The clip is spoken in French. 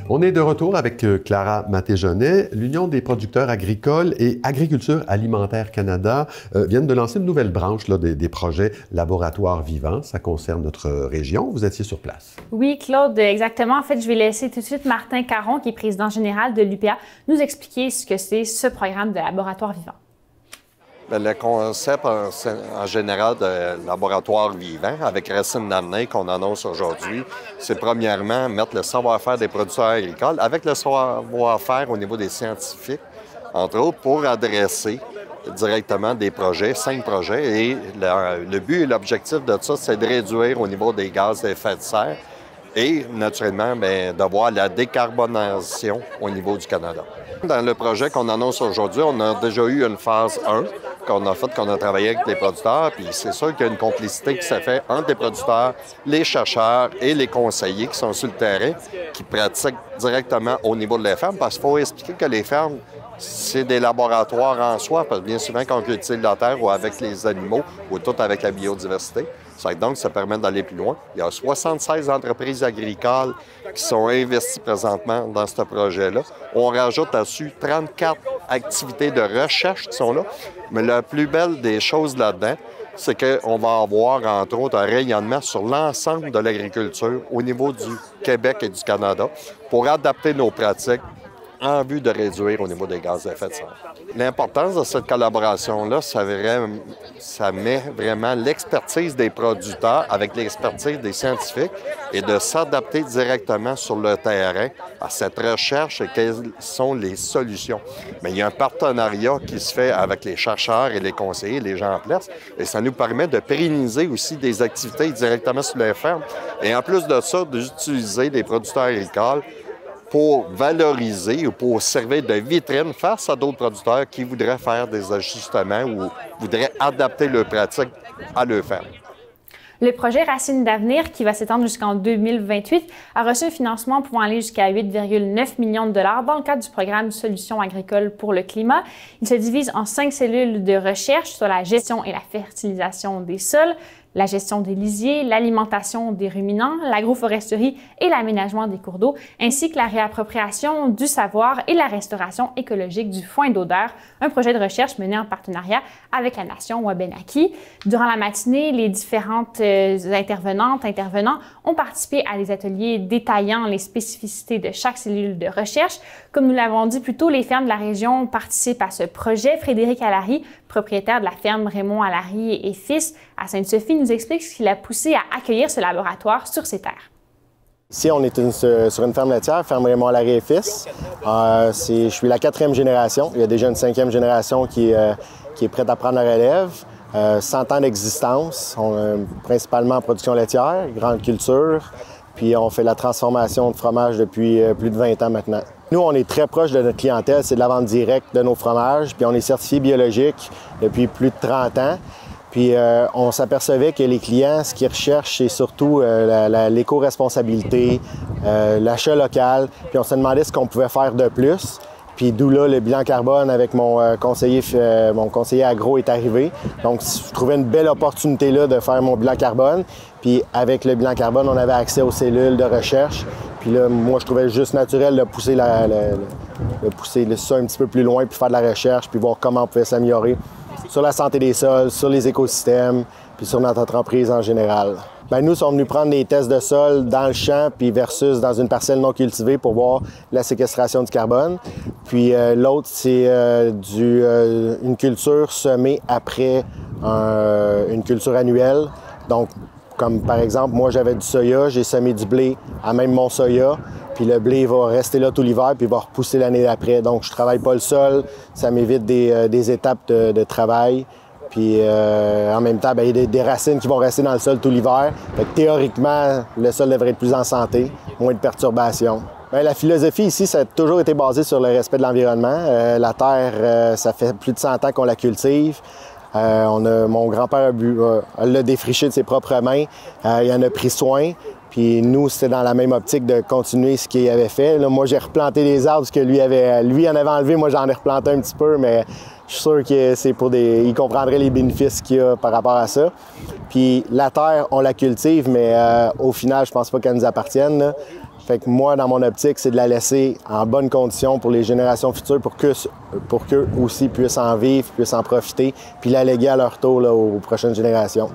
On est de retour avec Clara Matéjonet. L'Union des producteurs agricoles et Agriculture alimentaire Canada viennent de lancer une nouvelle branche là, des projets laboratoires vivants. Ça concerne notre région. Vous étiez sur place. Oui, Claude, exactement. En fait, je vais laisser tout de suite Martin Caron, qui est président général de l'UPA, nous expliquer ce que c'est ce programme de laboratoire vivant. Bien, le concept en général de laboratoire vivant, avec Racine d'Amener qu'on annonce aujourd'hui, c'est premièrement mettre le savoir-faire des producteurs agricoles avec le savoir-faire au niveau des scientifiques, entre autres, pour adresser directement des projets, 5 projets. Et le but et l'objectif de ça, c'est de réduire au niveau des gaz à effet de serre et, naturellement, bien, de voir la décarbonation au niveau du Canada. Dans le projet qu'on annonce aujourd'hui, on a déjà eu une phase 1 qu'on a travaillé avec les producteurs, puis c'est sûr qu'il y a une complicité qui s'est faite entre les producteurs, les chercheurs et les conseillers qui sont sur le terrain, qui pratiquent directement au niveau de la ferme, parce qu'il faut expliquer que les fermes, c'est des laboratoires en soi, parce que bien souvent, quand on cultive la terre ou avec les animaux, ou tout avec la biodiversité, donc, ça permet d'aller plus loin. Il y a 76 entreprises agricoles qui sont investies présentement dans ce projet-là. On rajoute là-dessus 34 activités de recherche qui sont là. Mais la plus belle des choses là-dedans, c'est qu'on va avoir, entre autres, un rayonnement sur l'ensemble de l'agriculture au niveau du Québec et du Canada pour adapter nos pratiques en vue de réduire au niveau des gaz à effet de serre. L'importance de cette collaboration-là, ça met vraiment l'expertise des producteurs avec l'expertise des scientifiques et de s'adapter directement sur le terrain à cette recherche et quelles sont les solutions. Mais il y a un partenariat qui se fait avec les chercheurs et les conseillers, les gens en place, et ça nous permet de pérenniser aussi des activités directement sur les fermes. Et en plus de ça, d'utiliser des producteurs agricoles pour valoriser ou pour servir de vitrine face à d'autres producteurs qui voudraient faire des ajustements ou voudraient adapter leurs pratiques à leur ferme. Le projet Racine d'avenir, qui va s'étendre jusqu'en 2028, a reçu un financement pouvant aller jusqu'à 8,9 millions de dollars dans le cadre du programme Solutions agricoles pour le climat. Il se divise en 5 cellules de recherche sur la gestion et la fertilisation des sols, la gestion des lisiers, l'alimentation des ruminants, l'agroforesterie et l'aménagement des cours d'eau, ainsi que la réappropriation du savoir et la restauration écologique du foin d'odeur, un projet de recherche mené en partenariat avec la Nation Wabanaki. Durant la matinée, les différentes intervenants ont participé à des ateliers détaillant les spécificités de chaque cellule de recherche. Comme nous l'avons dit plus tôt, les fermes de la région participent à ce projet. Frédéric Allary, propriétaire de la ferme Raymond Allary et Fils à Sainte-Sophie, nous explique ce qui l'a poussé à accueillir ce laboratoire sur ses terres. Ici, on est sur une ferme laitière, ferme Raymond Allary et Fils. Je suis la 4e génération. Il y a déjà une 5e génération qui est prête à prendre la relève. 100 ans d'existence. On est principalement en production laitière, grande culture. Puis on fait la transformation de fromage depuis plus de 20 ans maintenant. Nous, on est très proche de notre clientèle. C'est de la vente directe de nos fromages. Puis on est certifié biologique depuis plus de 30 ans. Puis on s'apercevait que les clients, ce qu'ils recherchent, c'est surtout l'éco-responsabilité, l'achat local. Puis on se demandait ce qu'on pouvait faire de plus. Puis d'où là, le bilan carbone avec mon conseiller agro est arrivé. Donc, je trouvais une belle opportunité là de faire mon bilan carbone. Puis avec le bilan carbone, on avait accès aux cellules de recherche. Puis là, moi, je trouvais juste naturel de pousser ça un petit peu plus loin, puis faire de la recherche, puis voir comment on pouvait s'améliorer sur la santé des sols, sur les écosystèmes, puis sur notre entreprise en général. Bien, nous sommes venus prendre des tests de sol dans le champ puis versus dans une parcelle non cultivée pour voir la séquestration du carbone. Puis l'autre, c'est une culture semée après une culture annuelle. Donc, comme par exemple, moi j'avais du soya, j'ai semé du blé à même mon soya, puis le blé va rester là tout l'hiver puis va repousser l'année d'après. Donc, je travaille pas le sol, ça m'évite des étapes de travail. Puis en même temps, bien, il y a des racines qui vont rester dans le sol tout l'hiver. Fait que théoriquement, le sol devrait être plus en santé, moins de perturbations. Bien, la philosophie ici, ça a toujours été basé sur le respect de l'environnement. La terre, ça fait plus de 100 ans qu'on la cultive. Mon grand-père l'a défriché de ses propres mains. Il en a pris soin. Puis nous, c'était dans la même optique de continuer ce qu'il avait fait. Là, moi, j'ai replanté des arbres que lui en avait enlevé. Moi, j'en ai replanté un petit peu, mais Je suis sûr que c'est pour ils comprendraient les bénéfices qu'il y a par rapport à ça. Puis la terre, on la cultive, mais au final, je pense pas qu'elle nous appartienne, là. Fait que moi, dans mon optique, c'est de la laisser en bonne condition pour les générations futures, pour qu'eux aussi puissent en vivre, puissent en profiter, puis la léguer à leur tour là, aux prochaines générations.